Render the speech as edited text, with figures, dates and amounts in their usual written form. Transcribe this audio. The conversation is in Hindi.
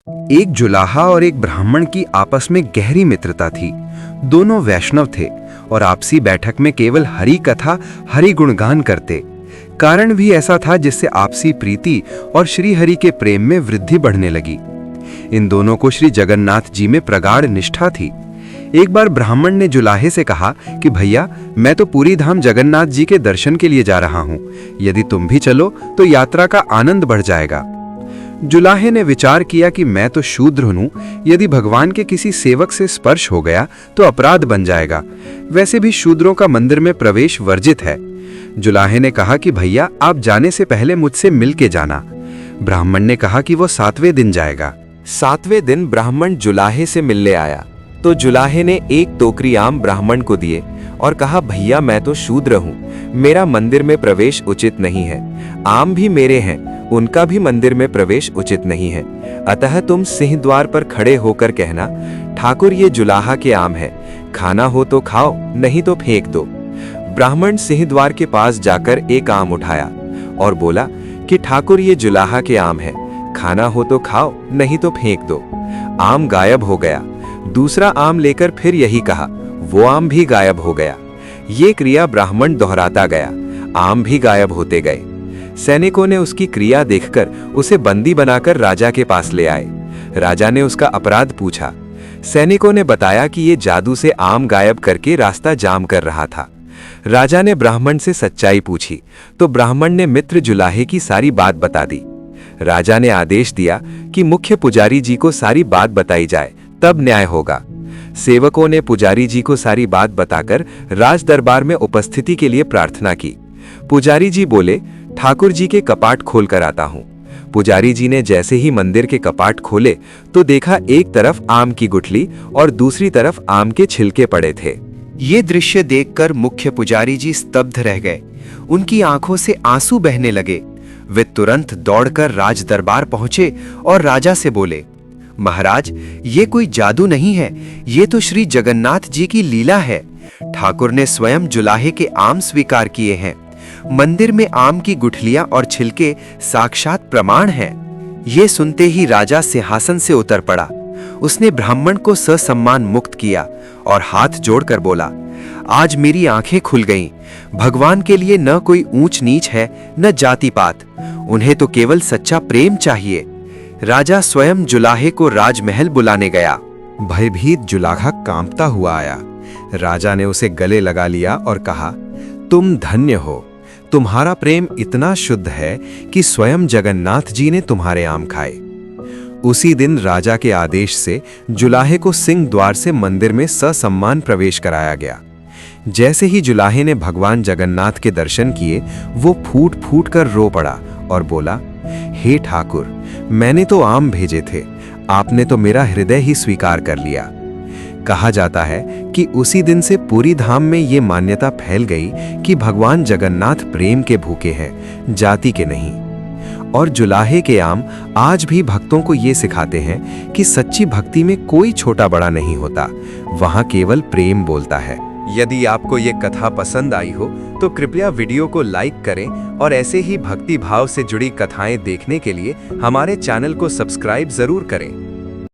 एक जुलाहा और एक ब्राह्मण की आपस में गहरी मित्रता थी। दोनों वैष्णव थे और आपसी बैठक में केवल हरि कथा, हरि गुणगान करते। कारण भी ऐसा था जिससे आपसी प्रीति और श्री हरि के प्रेम में वृद्धि बढ़ने लगी। इन दोनों को श्री जगन्नाथ जी में प्रगाढ़ निष्ठा थी। एक बार ब्राह्मण ने जुलाहे से कहा कि भैया, मैं तो पूरी धाम जगन्नाथ जी के दर्शन के लिए जा रहा हूं। यदि तुम भी चलो तो यात्रा का आनंद बढ़ जाएगा। जुलाहे ने विचार किया कि मैं तो शूद्र हूं, यदि भगवान के किसी सेवक से स्पर्श हो गया तो अपराध बन जाएगा। वैसे भी शूद्रों का मंदिर में प्रवेश वर्जित है। जुलाहे ने कहा कि भैया, आप जाने से पहले मुझसे मिल के जाना। ब्राह्मण ने कहा कि वो 7वें दिन जाएगा। 7वें दिन ब्राह्मण जुलाहे से मिलने आया तो जुलाहे ने एक टोकरी आम ब्राह्मण को दिए और कहा, भैया, मैं तो शूद्र हूँ, मेरा मंदिर में प्रवेश उचित नहीं है। आम भी मेरे हैं, उनका भी मंदिर में प्रवेश उचित नहीं है। अतः तुम सिंह द्वार पर खड़े होकर कहना, ठाकुर, ये जुलाहा के आम है, खाना हो तो खाओ, नहीं तो फेंक दो। ब्राह्मण सिंह द्वार के पास जाकर एक आम उठाया और बोला कि ठाकुर, ये जुलाहा के आम है, खाना हो तो खाओ, नहीं तो फेंक दो। आम गायब हो गया। दूसरा आम लेकर फिर यही कहा, वो आम भी गायब हो गया। ये क्रिया ब्राह्मण दोहराता गया, आम भी गायब होते गए। सैनिकों ने उसकी क्रिया देखकर उसे बंदी बनाकर राजा के पास ले आए। राजा ने उसका अपराध पूछा। सैनिकों ने बताया कि ये जादू से आम गायब करके रास्ता जाम कर रहा था। राजा ने ब्राह्मण से सच्चाई पूछी तो ब्राह्मण ने मित्र जुलाहे की सारी बात बता दी। राजा ने आदेश दिया कि मुख्य पुजारी जी को सारी बात बताई जाए, तब न्याय होगा। सेवकों ने पुजारी जी को सारी बात बताकर राज दरबार में उपस्थिति के लिए प्रार्थना की। पुजारी जी बोले, ठाकुर जी के कपाट खोल कर आता हूं। पुजारी जी ने जैसे ही मंदिर के कपाट खोले तो देखा एक तरफ आम की गुठली और दूसरी तरफ आम के छिलके पड़े थे। ये दृश्य देखकर मुख्य पुजारी जी स्तब्ध रह गए। उनकी आंखों से आंसू बहने लगे। वे तुरंत दौड़कर राज दरबार पहुंचे और राजा से बोले, महाराज, ये कोई जादू नहीं है, ये तो श्री जगन्नाथ जी की लीला है। ठाकुर ने स्वयं जुलाहे के आम स्वीकार किए हैं। मंदिर में आम की गुठलियां और छिलके साक्षात प्रमाण हैं। ये सुनते ही राजा सिंहासन से उतर पड़ा। उसने ब्राह्मण को ससम्मान मुक्त किया और हाथ जोड़कर बोला, आज मेरी आंखें खुल गईं। भगवान के लिए न कोई ऊंच नीच है, न जाति पात। उन्हें तो केवल सच्चा प्रेम चाहिए। राजा स्वयं जुलाहे को राजमहल बुलाने गया। भयभीत जुलाहा कांपता हुआ आया। राजा ने उसे गले लगा लिया और कहा, तुम धन्य हो, तुम्हारा प्रेम इतना शुद्ध है कि स्वयं जगन्नाथ जी ने तुम्हारे आम खाए। उसी दिन राजा के आदेश से जुलाहे को सिंह द्वार से मंदिर में ससम्मान प्रवेश कराया गया। जैसे ही जुलाहे ने भगवान जगन्नाथ के दर्शन किए, वो फूट फूट कर रो पड़ा और बोला, हे ठाकुर, मैंने तो आम भेजे थे, आपने तो मेरा हृदय ही स्वीकार कर लिया। कहा जाता है कि उसी दिन से पूरी धाम में ये मान्यता फैल गई कि भगवान जगन्नाथ प्रेम के भूखे हैं, जाति के नहीं। और जुलाहे के आम आज भी भक्तों को ये सिखाते हैं कि सच्ची भक्ति में कोई छोटा बड़ा नहीं होता, वहां केवल प्रेम बोलता है। यदि आपको ये कथा पसंद आई हो तो कृपया वीडियो को लाइक करें और ऐसे ही भक्ति भाव से जुड़ी कथाएं देखने के लिए हमारे चैनल को सब्सक्राइब जरूर करें।